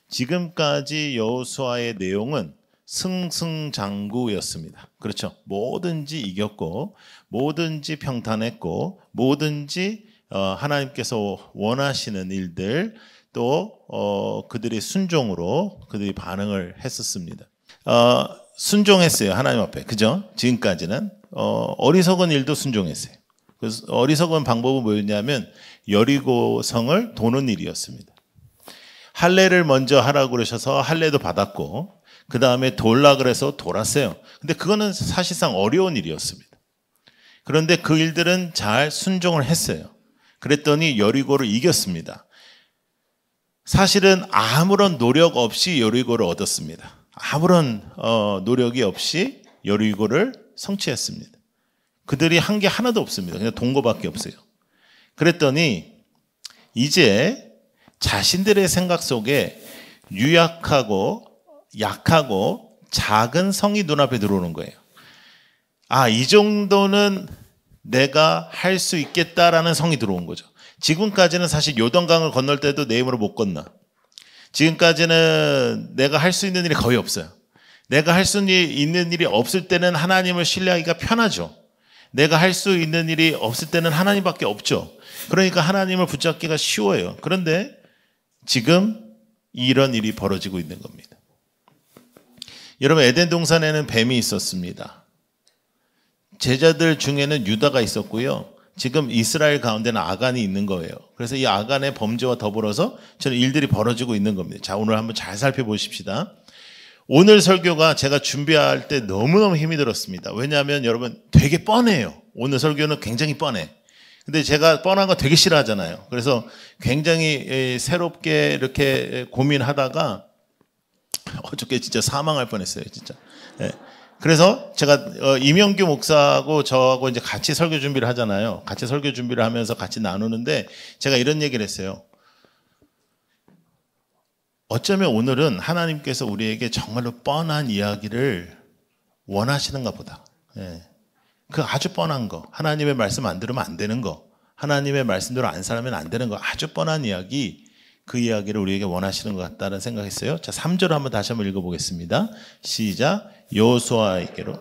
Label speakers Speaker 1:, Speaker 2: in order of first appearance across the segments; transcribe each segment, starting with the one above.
Speaker 1: 지금까지 여호수아의 내용은 승승장구였습니다. 그렇죠. 뭐든지 이겼고 뭐든지 평탄했고 뭐든지 하나님께서 원하시는 일들 또 그들이 순종으로 그들이 반응을 했었습니다. 순종했어요. 하나님 앞에. 그죠? 지금까지는 어리석은 일도 순종했어요. 그래서 어리석은 방법은 뭐였냐면 여리고 성을 도는 일이었습니다. 할례를 먼저 하라고 그러셔서 할례도 받았고 그 다음에 돌라 그래서 돌았어요. 근데 그거는 사실상 어려운 일이었습니다. 그런데 그 일들은 잘 순종을 했어요. 그랬더니 여리고를 이겼습니다. 사실은 아무런 노력 없이 여리고를 얻었습니다. 아무런 노력이 없이 여리고를 성취했습니다. 그들이 한 게 하나도 없습니다. 그냥 동거밖에 없어요. 그랬더니 이제 자신들의 생각 속에 유약하고 약하고 작은 성이 눈앞에 들어오는 거예요. 이 정도는 내가 할 수 있겠다라는 성이 들어온 거죠. 지금까지는 사실 요단강을 건널 때도 내 힘으로 못 건너. 지금까지는 내가 할 수 있는 일이 거의 없어요. 내가 할 수 있는 일이 없을 때는 하나님을 신뢰하기가 편하죠. 내가 할 수 있는 일이 없을 때는 하나님밖에 없죠. 그러니까 하나님을 붙잡기가 쉬워요. 그런데 지금 이런 일이 벌어지고 있는 겁니다. 여러분, 에덴 동산에는 뱀이 있었습니다. 제자들 중에는 유다가 있었고요. 지금 이스라엘 가운데는 아간이 있는 거예요. 그래서 이 아간의 범죄와 더불어서 저는 일들이 벌어지고 있는 겁니다. 자, 오늘 한번 잘 살펴보십시다. 오늘 설교가 제가 준비할 때 너무너무 힘이 들었습니다. 왜냐하면 여러분 되게 뻔해요. 오늘 설교는 굉장히 뻔해. 근데 제가 뻔한 거 되게 싫어하잖아요. 그래서 굉장히 새롭게 이렇게 고민하다가 어저께 진짜 사망할 뻔했어요, 진짜. 네. 그래서 제가 이명규 목사하고 저하고 이제 같이 설교 준비를 하잖아요. 같이 설교 준비를 하면서 같이 나누는데 제가 이런 얘기를 했어요. 어쩌면 오늘은 하나님께서 우리에게 정말로 뻔한 이야기를 원하시는가 보다. 네. 그 아주 뻔한 거, 하나님의 말씀 안 들으면 안 되는 거, 하나님의 말씀대로 안 살면 안 되는 거, 아주 뻔한 이야기, 그 이야기를 우리에게 원하시는 것 같다는 생각했어요. 자, 3절 한번 다시 한번 읽어보겠습니다. 시작. 여호수아에게로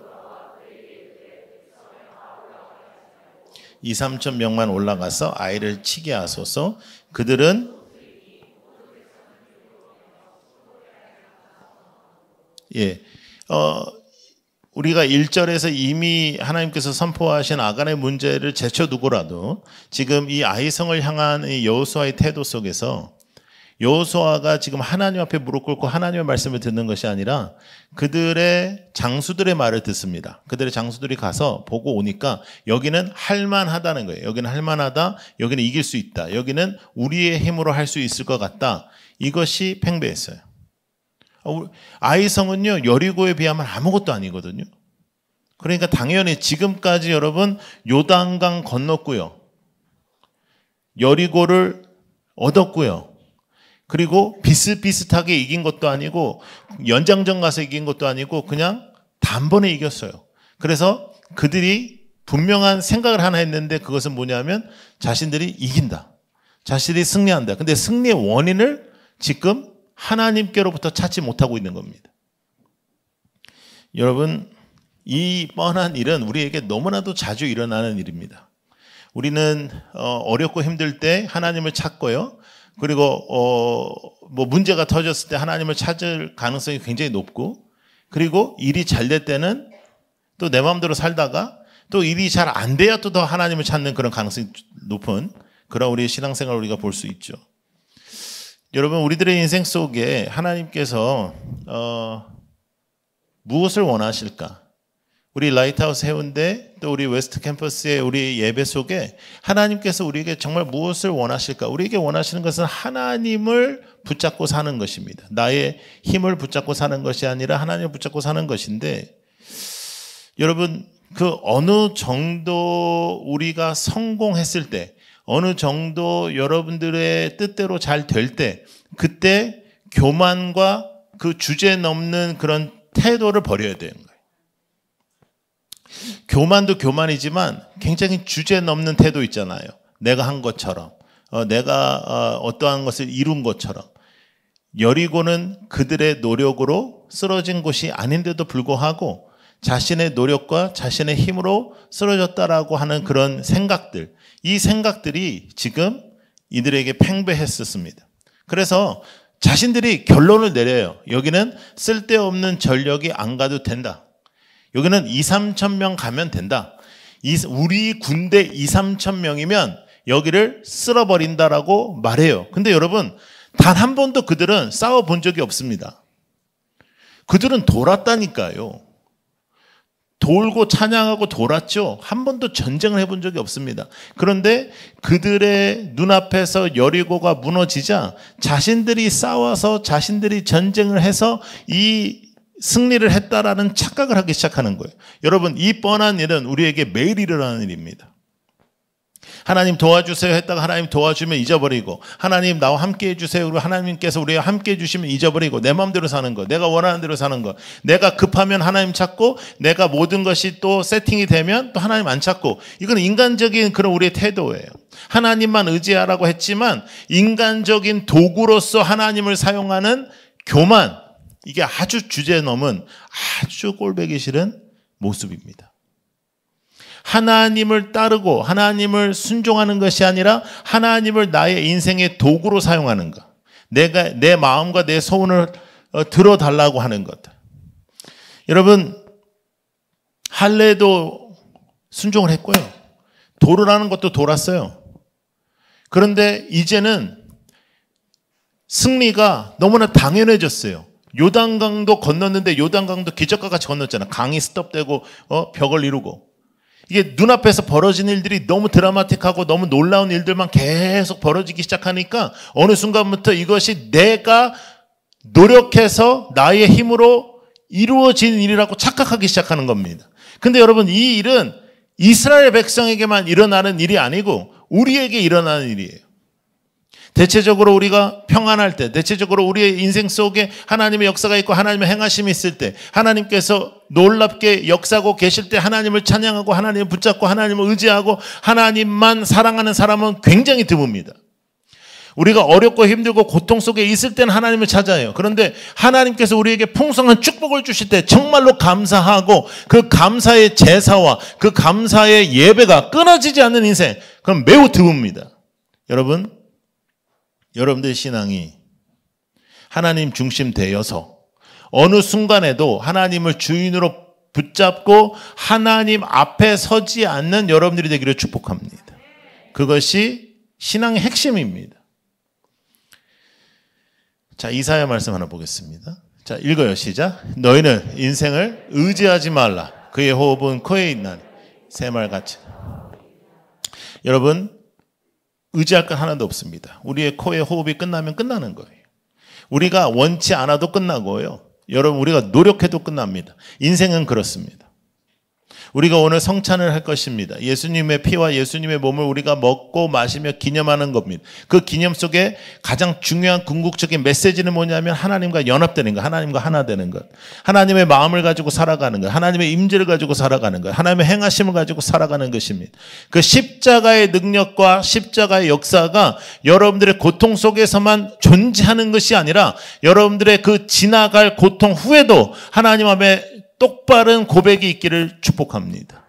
Speaker 1: 2-3천 명만 올라가서 아이를 치게 하소서. 그들은 우리가 1절에서 이미 하나님께서 선포하신 아간의 문제를 제쳐두고라도 지금 이 아이성을 향한 이 여호수아의 태도 속에서 여호수아가 지금 하나님 앞에 무릎 꿇고 하나님의 말씀을 듣는 것이 아니라 그들의 장수들의 말을 듣습니다. 그들의 장수들이 가서 보고 오니까 여기는 할만하다는 거예요. 여기는 할만하다. 여기는 이길 수 있다. 여기는 우리의 힘으로 할 수 있을 것 같다. 이것이 팽배했어요. 아이성은요, 여리고에 비하면 아무것도 아니거든요. 그러니까 당연히 지금까지 여러분 요단강 건넜고요. 여리고를 얻었고요. 그리고 비슷비슷하게 이긴 것도 아니고 연장전 가서 이긴 것도 아니고 그냥 단번에 이겼어요. 그래서 그들이 분명한 생각을 하나 했는데 그것은 뭐냐면 자신들이 이긴다. 자신들이 승리한다. 근데 승리의 원인을 지금 하나님께로부터 찾지 못하고 있는 겁니다. 여러분, 이 뻔한 일은 우리에게 너무나도 자주 일어나는 일입니다. 우리는 어렵고 힘들 때 하나님을 찾고요. 그리고 뭐 문제가 터졌을 때 하나님을 찾을 가능성이 굉장히 높고, 그리고 일이 잘 될 때는 또 내 마음대로 살다가 또 일이 잘 안 돼야 또 더 하나님을 찾는 그런 가능성이 높은 그런 우리의 신앙생활을 우리가 볼 수 있죠. 여러분, 우리들의 인생 속에 하나님께서 무엇을 원하실까? 우리 라이트하우스 해운대 또 우리 웨스트 캠퍼스의 우리 예배 속에 하나님께서 우리에게 정말 무엇을 원하실까? 우리에게 원하시는 것은 하나님을 붙잡고 사는 것입니다. 나의 힘을 붙잡고 사는 것이 아니라 하나님을 붙잡고 사는 것인데, 여러분, 그 어느 정도 우리가 성공했을 때, 어느 정도 여러분들의 뜻대로 잘 될 때, 그때 교만과 그 주제 넘는 그런 태도를 버려야 되는 거예요. 교만도 교만이지만 굉장히 주제 넘는 태도 있잖아요. 내가 한 것처럼, 내가 어떠한 것을 이룬 것처럼. 여리고는 그들의 노력으로 쓰러진 곳이 아닌데도 불구하고 자신의 노력과 자신의 힘으로 쓰러졌다라고 하는 그런 생각들, 이 생각들이 지금 이들에게 팽배했었습니다. 그래서 자신들이 결론을 내려요. 여기는 쓸데없는 전력이 안 가도 된다. 여기는 2, 3천 명 가면 된다. 우리 군대 2, 3천 명이면 여기를 쓸어버린다라고 말해요. 근데 여러분, 단 한 번도 그들은 싸워본 적이 없습니다. 그들은 돌았다니까요. 돌고 찬양하고 돌았죠. 한 번도 전쟁을 해본 적이 없습니다. 그런데 그들의 눈앞에서 여리고가 무너지자 자신들이 싸워서 자신들이 전쟁을 해서 이 승리를 했다라는 착각을 하기 시작하는 거예요. 여러분, 이 뻔한 일은 우리에게 매일 일어나는 일입니다. 하나님 도와주세요 했다가 하나님 도와주면 잊어버리고, 하나님 나와 함께 해주세요 그리고 하나님께서 우리와 함께 해주시면 잊어버리고, 내 마음대로 사는 거, 내가 원하는 대로 사는 거, 내가 급하면 하나님 찾고, 내가 모든 것이 또 세팅이 되면 또 하나님 안 찾고, 이건 인간적인 그런 우리의 태도예요. 하나님만 의지하라고 했지만 인간적인 도구로서 하나님을 사용하는 교만, 이게 아주 주제 넘은 아주 꼴보기 싫은 모습입니다. 하나님을 따르고 하나님을 순종하는 것이 아니라 하나님을 나의 인생의 도구로 사용하는 것, 내가 내 마음과 내 소원을 들어달라고 하는 것. 여러분, 할례도 순종을 했고요. 도르라는 것도 돌았어요. 그런데 이제는 승리가 너무나 당연해졌어요. 요단강도 건넜는데 요단강도 기적과 같이 건넜잖아. 강이 스톱되고 벽을 이루고. 이게 눈앞에서 벌어진 일들이 너무 드라마틱하고 너무 놀라운 일들만 계속 벌어지기 시작하니까 어느 순간부터 이것이 내가 노력해서 나의 힘으로 이루어진 일이라고 착각하기 시작하는 겁니다. 근데 여러분, 이 일은 이스라엘 백성에게만 일어나는 일이 아니고 우리에게 일어나는 일이에요. 대체적으로 우리가 평안할 때, 대체적으로 우리의 인생 속에 하나님의 역사가 있고 하나님의 행하심이 있을 때, 하나님께서 놀랍게 역사하고 계실 때 하나님을 찬양하고 하나님을 붙잡고 하나님을 의지하고 하나님만 사랑하는 사람은 굉장히 드뭅니다. 우리가 어렵고 힘들고 고통 속에 있을 때는 하나님을 찾아요. 그런데 하나님께서 우리에게 풍성한 축복을 주실 때 정말로 감사하고 그 감사의 제사와 그 감사의 예배가 끊어지지 않는 인생, 그럼 매우 드뭅니다. 여러분들의 신앙이 하나님 중심 되어서 어느 순간에도 하나님을 주인으로 붙잡고 하나님 앞에 서지 않는 여러분들이 되기를 축복합니다. 그것이 신앙의 핵심입니다. 자, 이사야 말씀 하나 보겠습니다. 자, 읽어요. 시작. 너희는 인생을 의지하지 말라. 그의 호흡은 코에 있나니 새말같이. 여러분, 의지할 건 하나도 없습니다. 우리의 코에 호흡이 끝나면 끝나는 거예요. 우리가 원치 않아도 끝나고요. 여러분, 우리가 노력해도 끝납니다. 인생은 그렇습니다. 우리가 오늘 성찬을 할 것입니다. 예수님의 피와 예수님의 몸을 우리가 먹고 마시며 기념하는 겁니다. 그 기념 속에 가장 중요한 궁극적인 메시지는 뭐냐면 하나님과 연합되는 것, 하나님과 하나 되는 것, 하나님의 마음을 가지고 살아가는 것, 하나님의 임재를 가지고 살아가는 것, 하나님의 행하심을 가지고 살아가는 것입니다. 그 십자가의 능력과 십자가의 역사가 여러분들의 고통 속에서만 존재하는 것이 아니라 여러분들의 그 지나갈 고통 후에도 하나님 앞에 똑바른 고백이 있기를 축복합니다.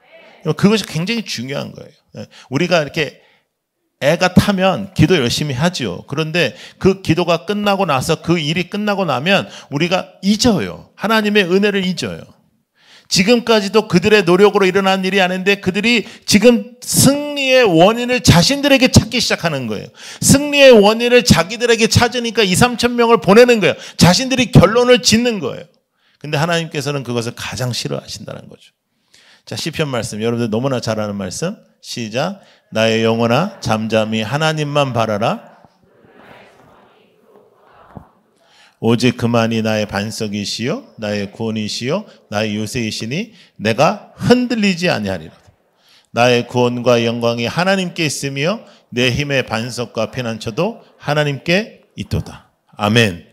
Speaker 1: 그것이 굉장히 중요한 거예요. 우리가 이렇게 애가 타면 기도 열심히 하죠. 그런데 그 기도가 끝나고 나서, 그 일이 끝나고 나면 우리가 잊어요. 하나님의 은혜를 잊어요. 지금까지도 그들의 노력으로 일어난 일이 아닌데 그들이 지금 승리의 원인을 자신들에게 찾기 시작하는 거예요. 승리의 원인을 자기들에게 찾으니까 2, 3천 명을 보내는 거예요. 자신들이 결론을 짓는 거예요. 근데 하나님께서는 그것을 가장 싫어하신다는 거죠. 자, 시편 말씀, 여러분들 너무나 잘 아는 말씀. 시작. 나의 영혼아 잠잠히 하나님만 바라라. 오직 그만이 나의 반석이시요 나의 구원이시요 나의 요새이시니 내가 흔들리지 아니하리라. 나의 구원과 영광이 하나님께 있으며 내 힘의 반석과 피난처도 하나님께 있도다. 아멘.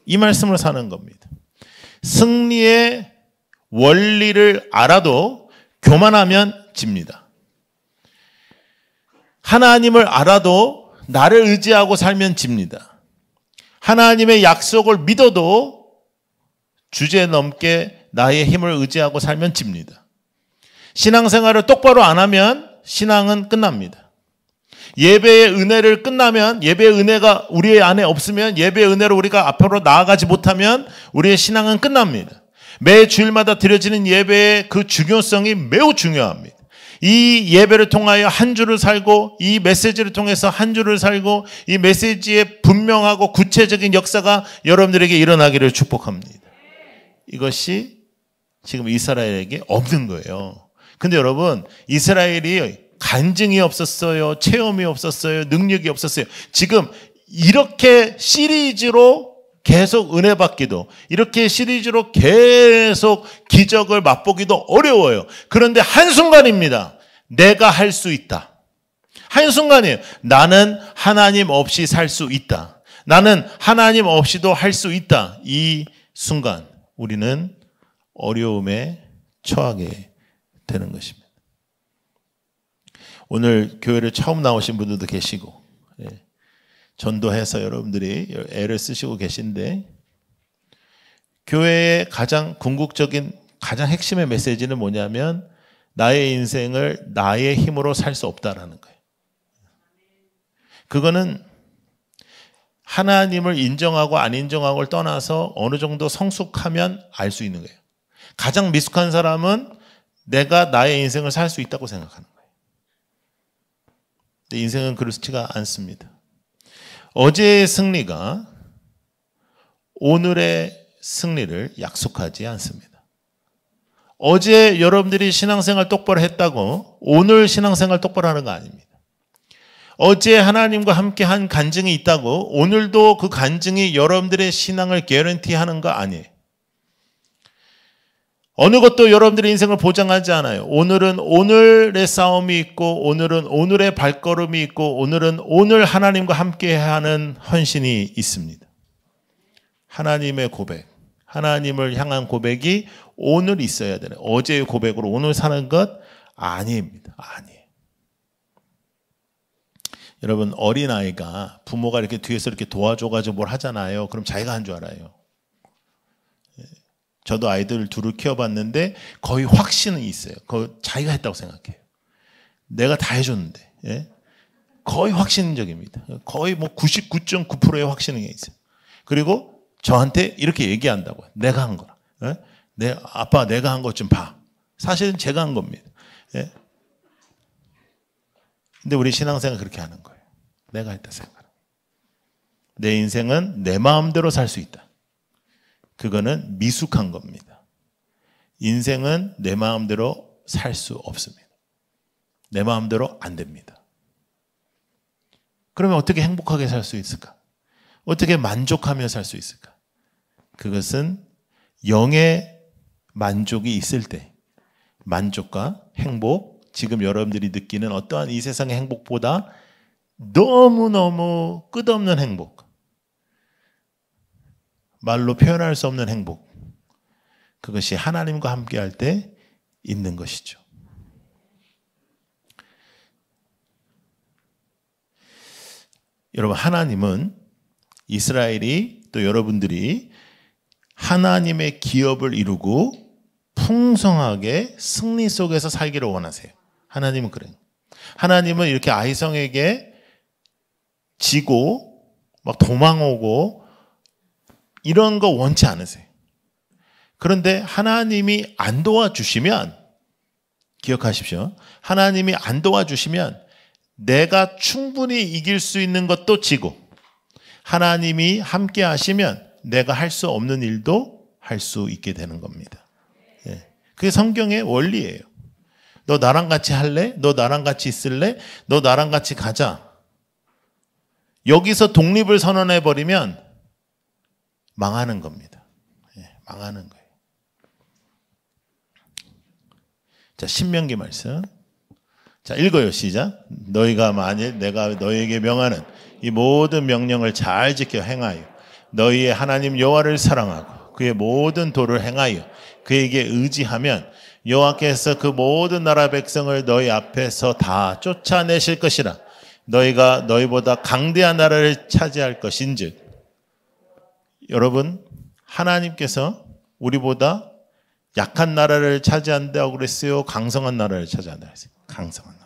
Speaker 1: 이 말씀으로 사는 겁니다. 승리의 원리를 알아도 교만하면 집니다. 하나님을 알아도 나를 의지하고 살면 집니다. 하나님의 약속을 믿어도 주제넘게 나의 힘을 의지하고 살면 집니다. 신앙생활을 똑바로 안 하면 신앙은 끝납니다. 예배의 은혜를 끝나면, 예배의 은혜가 우리 안에 없으면, 예배의 은혜로 우리가 앞으로 나아가지 못하면 우리의 신앙은 끝납니다. 매 주일마다 드려지는 예배의 그 중요성이 매우 중요합니다. 이 예배를 통하여 한 주를 살고, 이 메시지를 통해서 한 주를 살고, 이 메시지의 분명하고 구체적인 역사가 여러분들에게 일어나기를 축복합니다. 이것이 지금 이스라엘에게 없는 거예요. 근데 여러분, 이스라엘이 간증이 없었어요. 체험이 없었어요. 능력이 없었어요. 지금 이렇게 시리즈로 계속 은혜 받기도, 이렇게 시리즈로 계속 기적을 맛보기도 어려워요. 그런데 한순간입니다. 내가 할 수 있다. 한순간이에요. 나는 하나님 없이 살 수 있다. 나는 하나님 없이도 할 수 있다. 이 순간 우리는 어려움에 처하게 되는 것입니다. 오늘 교회를 처음 나오신 분들도 계시고, 전도해서 여러분들이 애를 쓰시고 계신데, 교회의 가장 궁극적인, 가장 핵심의 메시지는 뭐냐면 나의 인생을 나의 힘으로 살 수 없다라는 거예요. 그거는 하나님을 인정하고 안 인정하고를 떠나서 어느 정도 성숙하면 알 수 있는 거예요. 가장 미숙한 사람은 내가 나의 인생을 살 수 있다고 생각하는 거예요. 근데 인생은 그렇지가 않습니다. 어제의 승리가 오늘의 승리를 약속하지 않습니다. 어제 여러분들이 신앙생활 똑바로 했다고 오늘 신앙생활 똑바로 하는 거 아닙니다. 어제 하나님과 함께 한 간증이 있다고 오늘도 그 간증이 여러분들의 신앙을 개런티하는 거 아니에요. 어느 것도 여러분들의 인생을 보장하지 않아요. 오늘은 오늘의 싸움이 있고, 오늘은 오늘의 발걸음이 있고, 오늘은 오늘 하나님과 함께하는 헌신이 있습니다. 하나님의 고백, 하나님을 향한 고백이 오늘 있어야 되는, 어제의 고백으로 오늘 사는 것 아닙니다. 아니에요. 여러분, 어린아이가 부모가 이렇게 뒤에서 이렇게 도와줘가지고 뭘 하잖아요. 그럼 자기가 한 줄 알아요. 저도 아이들 둘을 키워봤는데 거의 확신은 있어요. 그거 자기가 했다고 생각해요. 내가 다 해줬는데. 예? 거의 확신적입니다. 거의 뭐 99.9%의 확신이 있어요. 그리고 저한테 이렇게 얘기한다고요. 내가 한 거라. 예? 아빠 내가 한 것 좀 봐. 사실은 제가 한 겁니다. 예? 근데 우리 신앙생활은 그렇게 하는 거예요. 내가 했다 생각하는 거예요. 내 인생은 내 마음대로 살 수 있다. 그거는 미숙한 겁니다. 인생은 내 마음대로 살 수 없습니다. 내 마음대로 안 됩니다. 그러면 어떻게 행복하게 살 수 있을까? 어떻게 만족하며 살 수 있을까? 그것은 영의 만족이 있을 때, 만족과 행복, 지금 여러분들이 느끼는 어떠한 이 세상의 행복보다 너무너무 끝없는 행복, 말로 표현할 수 없는 행복, 그것이 하나님과 함께 할 때 있는 것이죠. 여러분, 하나님은 이스라엘이 또 여러분들이 하나님의 기업을 이루고 풍성하게 승리 속에서 살기를 원하세요. 하나님은 그래요. 하나님은 이렇게 아이성에게 지고 막 도망오고 이런 거 원치 않으세요. 그런데 하나님이 안 도와주시면, 기억하십시오. 하나님이 안 도와주시면 내가 충분히 이길 수 있는 것도 지고, 하나님이 함께 하시면 내가 할 수 없는 일도 할 수 있게 되는 겁니다. 예. 그게 성경의 원리예요. 너 나랑 같이 할래? 너 나랑 같이 있을래? 너 나랑 같이 가자. 여기서 독립을 선언해버리면 망하는 겁니다. 예, 망하는 거예요. 자, 신명기 말씀. 자, 읽어요. 시작. 너희가 만일 내가 너희에게 명하는 이 모든 명령을 잘 지켜 행하여 너희의 하나님 여호와를 사랑하고 그의 모든 도를 행하여 그에게 의지하면 여호와께서 그 모든 나라 백성을 너희 앞에서 다 쫓아내실 것이라. 너희가 너희보다 강대한 나라를 차지할 것인즉. 여러분, 하나님께서 우리보다 약한 나라를 차지한다고 그랬어요? 강성한 나라를 차지한다고 그랬어요? 강성한 나라.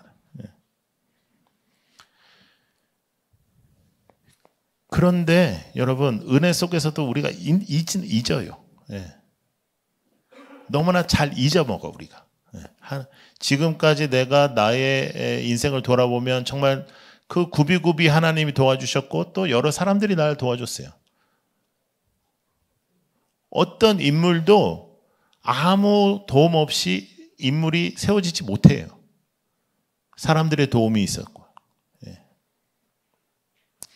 Speaker 1: 그런데 여러분, 은혜 속에서도 우리가 잊어요. 너무나 잘 잊어먹어 우리가. 지금까지 내가 나의 인생을 돌아보면 정말 그 굽이굽이 하나님이 도와주셨고 또 여러 사람들이 나를 도와줬어요. 어떤 인물도 아무 도움 없이 인물이 세워지지 못해요. 사람들의 도움이 있었고.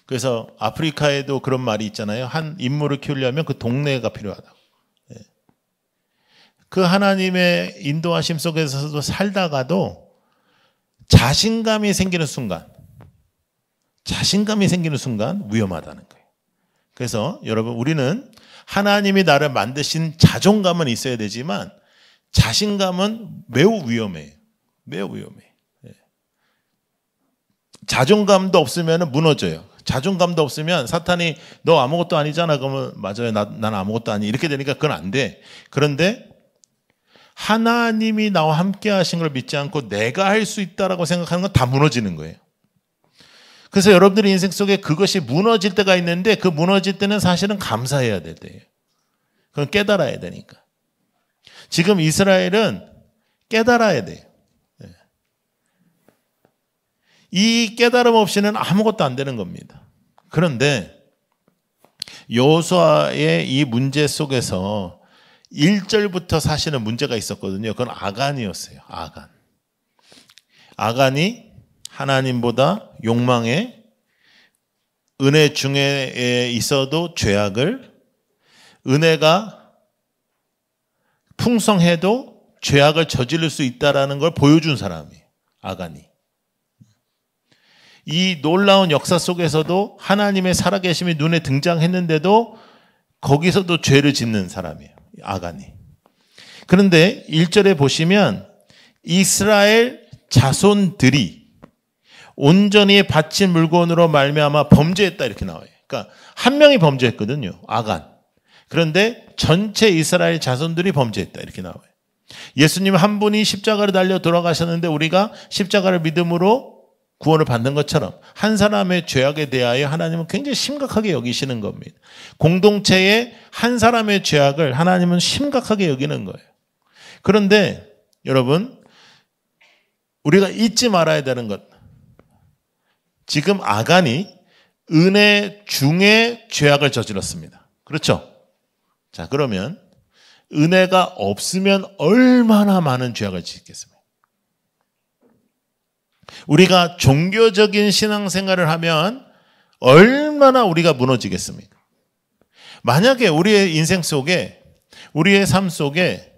Speaker 1: 그래서 아프리카에도 그런 말이 있잖아요. 한 인물을 키우려면 그 동네가 필요하다고. 그 하나님의 인도하심 속에서도 살다가도 자신감이 생기는 순간 위험하다는 거예요. 그래서 여러분, 우리는 하나님이 나를 만드신 자존감은 있어야 되지만 자신감은 매우 위험해요. 매우 위험해요. 자존감도 없으면 무너져요. 자존감도 없으면 사탄이 너 아무것도 아니잖아. 그러면 맞아요. 난 아무것도 아니. 이렇게 되니까 그건 안 돼. 그런데 하나님이 나와 함께 하신 걸 믿지 않고 내가 할 수 있다라고 생각하는 건 다 무너지는 거예요. 그래서 여러분들의 인생 속에 그것이 무너질 때가 있는데 그 무너질 때는 사실은 감사해야 될 때예요. 그건 깨달아야 되니까. 지금 이스라엘은 깨달아야 돼요. 이 깨달음 없이는 아무것도 안 되는 겁니다. 그런데 여호수아의 이 문제 속에서 1절부터 사실은 문제가 있었거든요. 그건 아간이었어요. 아간이 하나님보다 욕망에, 은혜 중에 있어도 죄악을, 은혜가 풍성해도 죄악을 저지를 수 있다는 걸 보여준 사람이에요. 아간이. 이 놀라운 역사 속에서도 하나님의 살아계심이 눈에 등장했는데도 거기서도 죄를 짓는 사람이에요. 아간이. 그런데 1절에 보시면 이스라엘 자손들이 온전히 바친 물건으로 말미암아 범죄했다 이렇게 나와요. 그러니까 한 명이 범죄했거든요. 아간. 그런데 전체 이스라엘 자손들이 범죄했다 이렇게 나와요. 예수님 한 분이 십자가를 달려 돌아가셨는데 우리가 십자가를 믿음으로 구원을 받는 것처럼 한 사람의 죄악에 대하여 하나님은 굉장히 심각하게 여기시는 겁니다. 공동체의 한 사람의 죄악을 하나님은 심각하게 여기는 거예요. 그런데 여러분, 우리가 잊지 말아야 되는 것, 지금 아간이 은혜 중에 죄악을 저질렀습니다. 그렇죠? 자, 그러면 은혜가 없으면 얼마나 많은 죄악을 짓겠습니까? 우리가 종교적인 신앙생활을 하면 얼마나 우리가 무너지겠습니까? 만약에 우리의 인생 속에, 우리의 삶 속에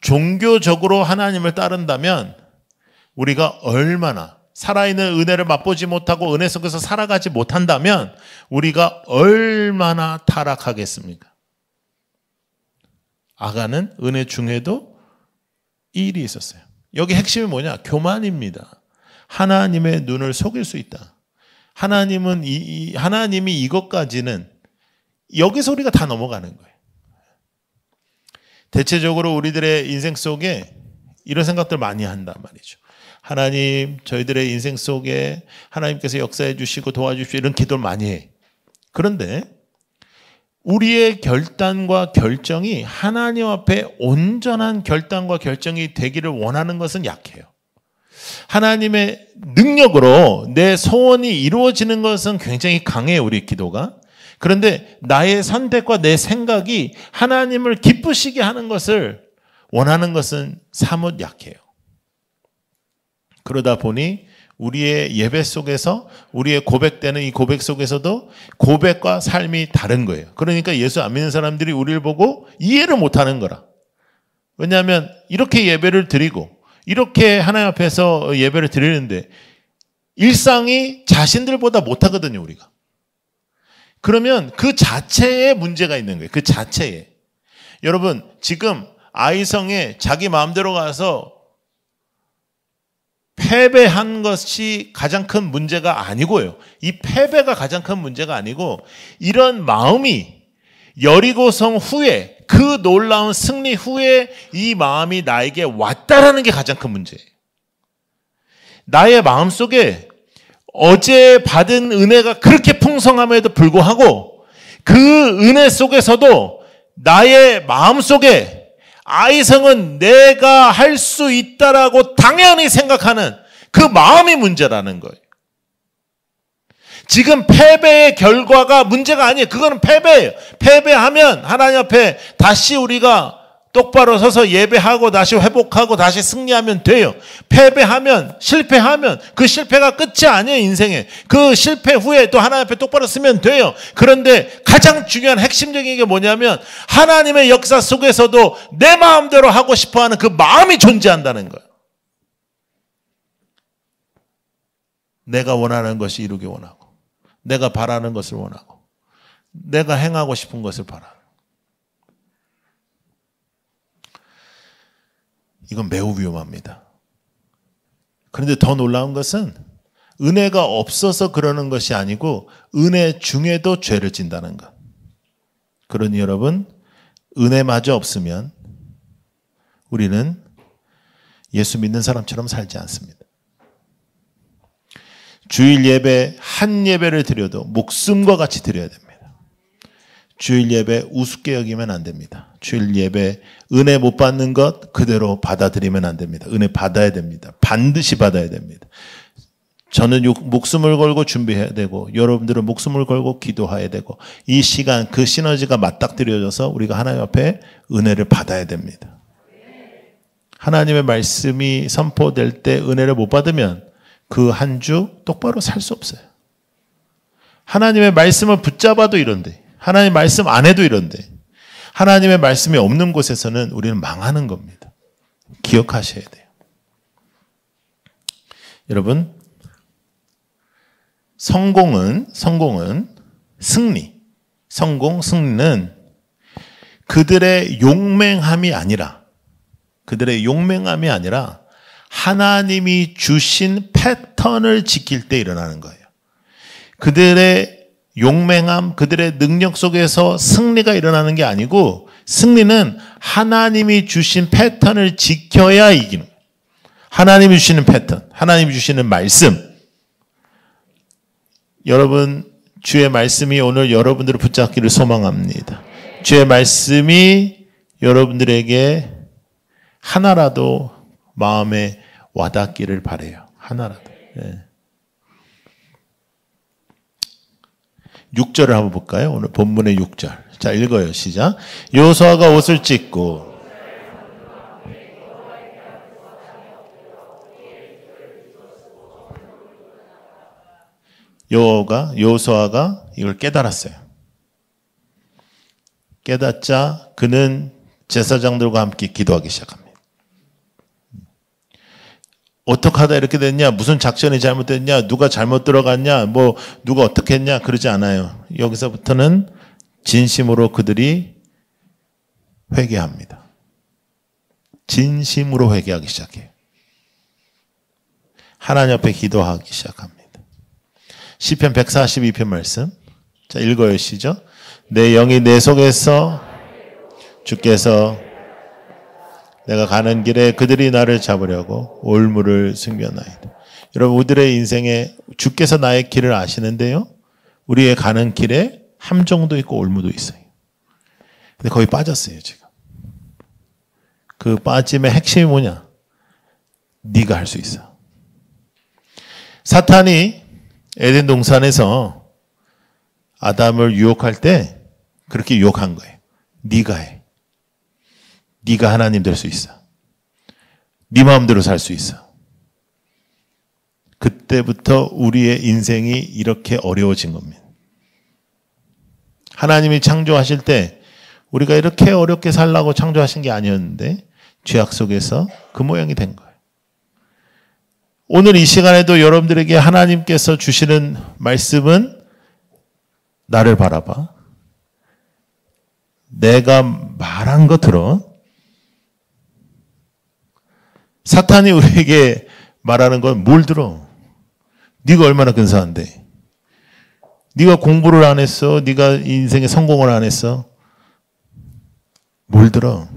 Speaker 1: 종교적으로 하나님을 따른다면 우리가 얼마나 살아있는 은혜를 맛보지 못하고 은혜 속에서 살아가지 못한다면 우리가 얼마나 타락하겠습니까? 아간은 은혜 중에도 이 일이 있었어요. 여기 핵심이 뭐냐? 교만입니다. 하나님의 눈을 속일 수 있다. 하나님이 이것까지는 여기서 우리가 다 넘어가는 거예요. 대체적으로 우리들의 인생 속에 이런 생각들 많이 한단 말이죠. 하나님, 저희들의 인생 속에 하나님께서 역사해 주시고 도와주십시오. 이런 기도를 많이 해. 그런데 우리의 결단과 결정이 하나님 앞에 온전한 결단과 결정이 되기를 원하는 것은 약해요. 하나님의 능력으로 내 소원이 이루어지는 것은 굉장히 강해요, 우리 기도가. 그런데 나의 선택과 내 생각이 하나님을 기쁘시게 하는 것을 원하는 것은 사뭇 약해요. 그러다 보니 우리의 예배 속에서 우리의 고백되는 이 고백 속에서도 고백과 삶이 다른 거예요. 그러니까 예수 안 믿는 사람들이 우리를 보고 이해를 못하는 거라. 왜냐하면 이렇게 예배를 드리고 이렇게 하나님 앞에서 예배를 드리는데 일상이 자신들보다 못하거든요, 우리가. 그러면 그 자체에 문제가 있는 거예요. 그 자체에. 여러분, 지금 아이성에 자기 마음대로 가서 패배한 것이 가장 큰 문제가 아니고요. 이 패배가 가장 큰 문제가 아니고 이런 마음이 여리고성 후에 그 놀라운 승리 후에 이 마음이 나에게 왔다라는 게 가장 큰 문제예요. 나의 마음속에 어제 받은 은혜가 그렇게 풍성함에도 불구하고 그 은혜 속에서도 나의 마음속에 아이성은 내가 할 수 있다라고 당연히 생각하는 그 마음이 문제라는 거예요. 지금 패배의 결과가 문제가 아니에요. 그거는 패배예요. 패배하면 하나님 앞에 다시 우리가 똑바로 서서 예배하고 다시 회복하고 다시 승리하면 돼요. 패배하면, 실패하면 그 실패가 끝이 아니에요, 인생에. 그 실패 후에 또 하나님 앞에 똑바로 서면 돼요. 그런데 가장 중요한 핵심적인 게 뭐냐면 하나님의 역사 속에서도 내 마음대로 하고 싶어하는 그 마음이 존재한다는 거예요. 내가 원하는 것이 이루기 원하고, 내가 바라는 것을 원하고, 내가 행하고 싶은 것을 바라는. 이건 매우 위험합니다. 그런데 더 놀라운 것은 은혜가 없어서 그러는 것이 아니고 은혜 중에도 죄를 진다는 것. 그러니 여러분, 은혜마저 없으면 우리는 예수 믿는 사람처럼 살지 않습니다. 주일 예배 한 예배를 드려도 목숨과 같이 드려야 됩니다. 주일 예배 우습게 여기면 안 됩니다. 주일 예배 은혜 못 받는 것 그대로 받아들이면 안 됩니다. 은혜 받아야 됩니다. 반드시 받아야 됩니다. 저는 목숨을 걸고 준비해야 되고 여러분들은 목숨을 걸고 기도해야 되고 이 시간 그 시너지가 맞닥뜨려져서 우리가 하나님 앞에 은혜를 받아야 됩니다. 하나님의 말씀이 선포될 때 은혜를 못 받으면 그 한 주 똑바로 살 수 없어요. 하나님의 말씀을 붙잡아도 이런데 하나님 말씀 안 해도 이런데 하나님의 말씀이 없는 곳에서는 우리는 망하는 겁니다. 기억하셔야 돼요. 여러분, 성공은 승리. 승리는 그들의 용맹함이 아니라 하나님이 주신 패턴을 지킬 때 일어나는 거예요. 그들의 용맹함, 그들의 능력 속에서 승리가 일어나는 게 아니고 승리는 하나님이 주신 패턴을 지켜야 이기는 거예요. 하나님이 주시는 패턴, 하나님이 주시는 말씀. 여러분, 주의 말씀이 오늘 여러분들을 붙잡기를 소망합니다. 주의 말씀이 여러분들에게 하나라도 마음에 와닿기를 바라요. 하나라도. 네. 6절을 한번 볼까요? 오늘 본문의 6절. 자, 읽어요. 시작. 여호수아가 옷을 찢고 여호수아가 이걸 깨달았어요. 깨닫자 그는 제사장들과 함께 기도하기 시작합니다. 어떻게 하다 이렇게 됐냐? 무슨 작전이 잘못됐냐? 누가 잘못 들어갔냐? 누가 어떻게 했냐? 그러지 않아요. 여기서부터는 진심으로 그들이 회개합니다. 진심으로 회개하기 시작해요. 하나님 앞에 기도하기 시작합니다. 시편 142편 말씀. 자, 읽어요. 시죠. 내 영이 내 속에서 주께서 내가 가는 길에 그들이 나를 잡으려고 올무를 숨겨나이다. 여러분, 우리들의 인생에 주께서 나의 길을 아시는데요. 우리의 가는 길에 함정도 있고 올무도 있어요. 근데 거기 빠졌어요, 지금. 그 빠짐의 핵심이 뭐냐? 네가 할 수 있어. 사탄이 에덴 동산에서 아담을 유혹할 때 그렇게 유혹한 거예요. 네가 해. 네가 하나님 될 수 있어. 네 마음대로 살 수 있어. 그때부터 우리의 인생이 이렇게 어려워진 겁니다. 하나님이 창조하실 때 우리가 이렇게 어렵게 살라고 창조하신 게 아니었는데 죄악 속에서 그 모양이 된 거예요. 오늘 이 시간에도 여러분들에게 하나님께서 주시는 말씀은 나를 바라봐. 내가 말한 거 들어. 사탄이 우리에게 말하는 건 뭘 들어? 네가 얼마나 근사한데? 네가 공부를 안 했어? 네가 인생에 성공을 안 했어? 뭘 들어?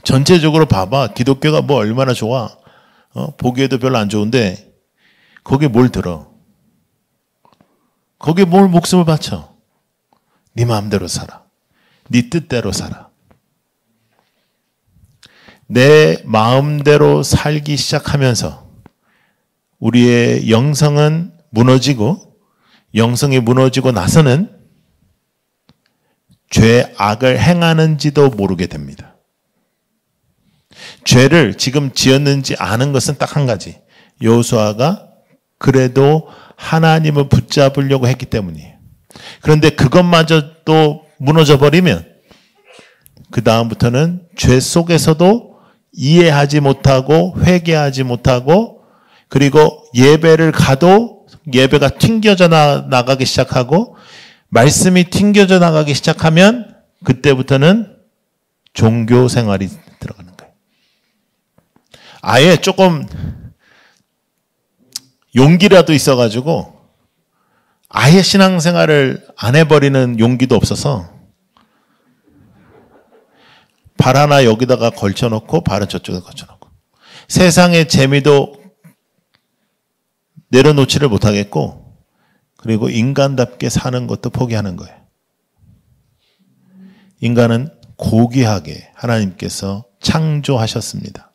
Speaker 1: 전체적으로 봐봐. 기독교가 뭐 얼마나 좋아. 보기에도 별로 안 좋은데 거기에 뭘 들어? 거기에 뭘 목숨을 바쳐? 네 마음대로 살아. 네 뜻대로 살아. 내 마음대로 살기 시작하면서 우리의 영성은 무너지고, 영성이 무너지고 나서는 죄, 악을 행하는지도 모르게 됩니다. 죄를 지금 지었는지 아는 것은 딱 한 가지. 여호수아가 그래도 하나님을 붙잡으려고 했기 때문이에요. 그런데 그것마저도 무너져 버리면 그 다음부터는 죄 속에서도 이해하지 못하고 회개하지 못하고, 그리고 예배를 가도 예배가 튕겨져 나가기 시작하고, 말씀이 튕겨져 나가기 시작하면 그때부터는 종교 생활이 들어가는 거예요. 아예 조금 용기라도 있어가지고 아예 신앙생활을 안 해버리는 용기도 없어서 발 하나 여기다가 걸쳐놓고 발은 저쪽에 걸쳐놓고, 세상의 재미도 내려놓지를 못하겠고, 그리고 인간답게 사는 것도 포기하는 거예요. 인간은 고귀하게 하나님께서 창조하셨습니다.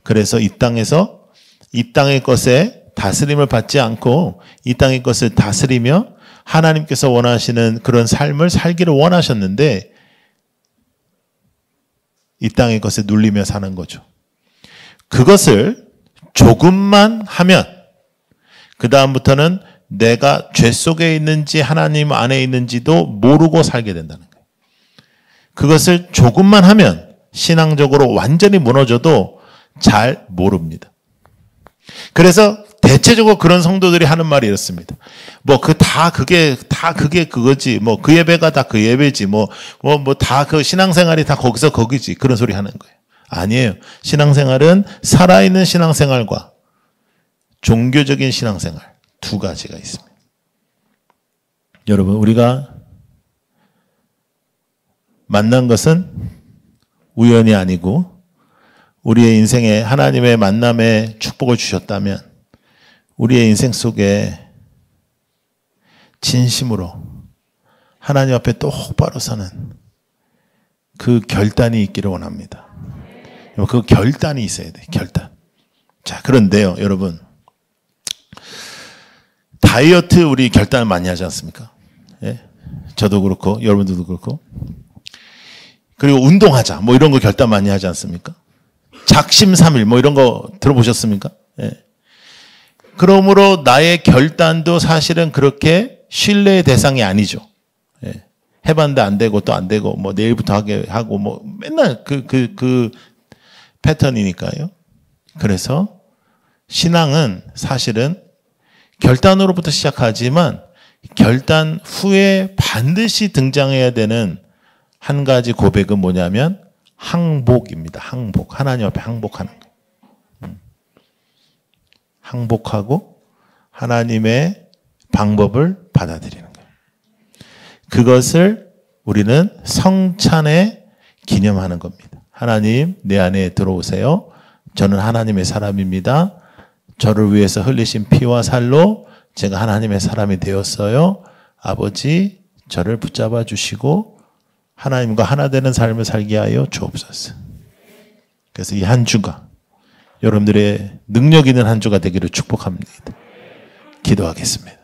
Speaker 1: 그래서 이 땅에서 이 땅의 것에 다스림을 받지 않고 이 땅의 것을 다스리며 하나님께서 원하시는 그런 삶을 살기를 원하셨는데 이 땅의 것에 눌리며 사는 거죠. 그것을 조금만 하면 그 다음부터는 내가 죄 속에 있는지 하나님 안에 있는지도 모르고 살게 된다는 거예요. 그것을 조금만 하면 신앙적으로 완전히 무너져도 잘 모릅니다. 그래서 대체적으로 그런 성도들이 하는 말이 이렇습니다. 그게 그거지. 그 예배가 다 그 예배지. 다 그 신앙생활이 다 거기서 거기지. 그런 소리 하는 거예요. 아니에요. 신앙생활은 살아있는 신앙생활과 종교적인 신앙생활 두 가지가 있습니다. 여러분, 우리가 만난 것은 우연이 아니고 우리의 인생에 하나님의 만남에 축복을 주셨다면 우리의 인생 속에 진심으로 하나님 앞에 똑바로 서는 그 결단이 있기를 원합니다. 그 결단이 있어야 돼요. 결단. 자, 그런데요, 여러분. 다이어트 우리 결단을 많이 하지 않습니까? 예? 저도 그렇고 여러분들도 그렇고. 그리고 운동하자 이런 거 결단 많이 하지 않습니까? 작심삼일 이런 거 들어보셨습니까? 예. 그러므로 나의 결단도 사실은 그렇게 신뢰의 대상이 아니죠. 예. 해봤는데 안 되고 또 안 되고 내일부터 하고 맨날 그 패턴이니까요. 그래서 신앙은 사실은 결단으로부터 시작하지만 결단 후에 반드시 등장해야 되는 한 가지 고백은 뭐냐면 항복입니다. 항복. 하나님 앞에 항복하는 거예요. 항복하고 하나님의 방법을 받아들이는 거예요. 그것을 우리는 성찬에 기념하는 겁니다. 하나님, 내 안에 들어오세요. 저는 하나님의 사람입니다. 저를 위해서 흘리신 피와 살로 제가 하나님의 사람이 되었어요. 아버지, 저를 붙잡아 주시고 하나님과 하나 되는 삶을 살게 하여 주옵소서. 그래서 이 한 주가 여러분들의 능력 있는 한 주가 되기를 축복합니다. 기도하겠습니다.